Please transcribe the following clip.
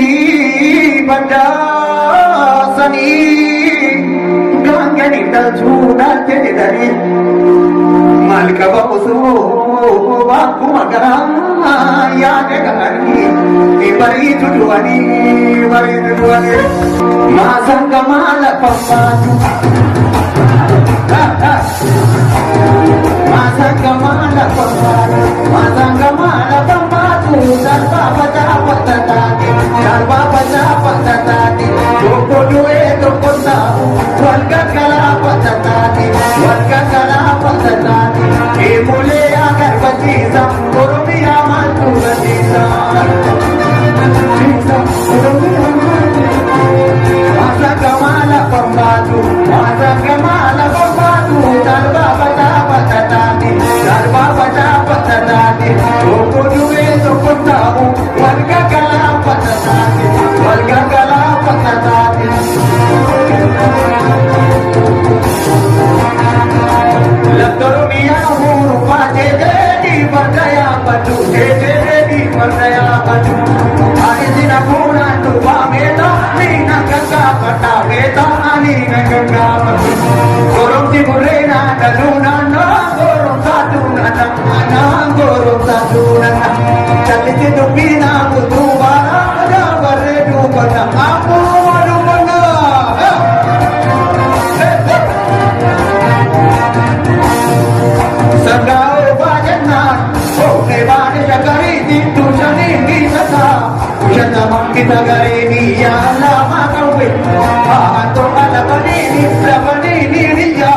Gammoojjii baddaa sanii gaanganii dhalchuudhaan jedhanii maal qaba osoo bakkuma garaa yaade ga'anii bariitu du'anii maasaan gamaa lafa baatu maasaan gamaa lafa baatu maasaan gamaa lafa baatu darbaa badaa patataati darbaa badaa patataati tokko du'ee tokko taa'u wal gaggalaa patataati wal gaggalaa patataati eemolee agarbachiisa oromiyaa maaltu gatiisa maasaan gamaa lafa baatu maasaan gamaa lafa baatu darbaa badaa patataati darbaa badaa patataati tokko du'ee tokko taa'u wal gaggalaa patataati wal gaggalaa patataati. Oromiyaa huruufaa teeteedii farda yaabadhu teeteedii farda yaabadhu ani na fuudhaan dhufaa meeta ani na gaggaafadhaa meeta ani na gaggaafadhu goromti burreenaa dhaluu naannoo goromsaa duunana goromsaa duunana jallitti dubbiinaa guutuu baraa bareeduu qonna ammoo dubbannaa. Sangao bajannan, oh nebane jagari tu jani kita, jana kita gari ni ya Allah makawe, ah to ala bani ni riya.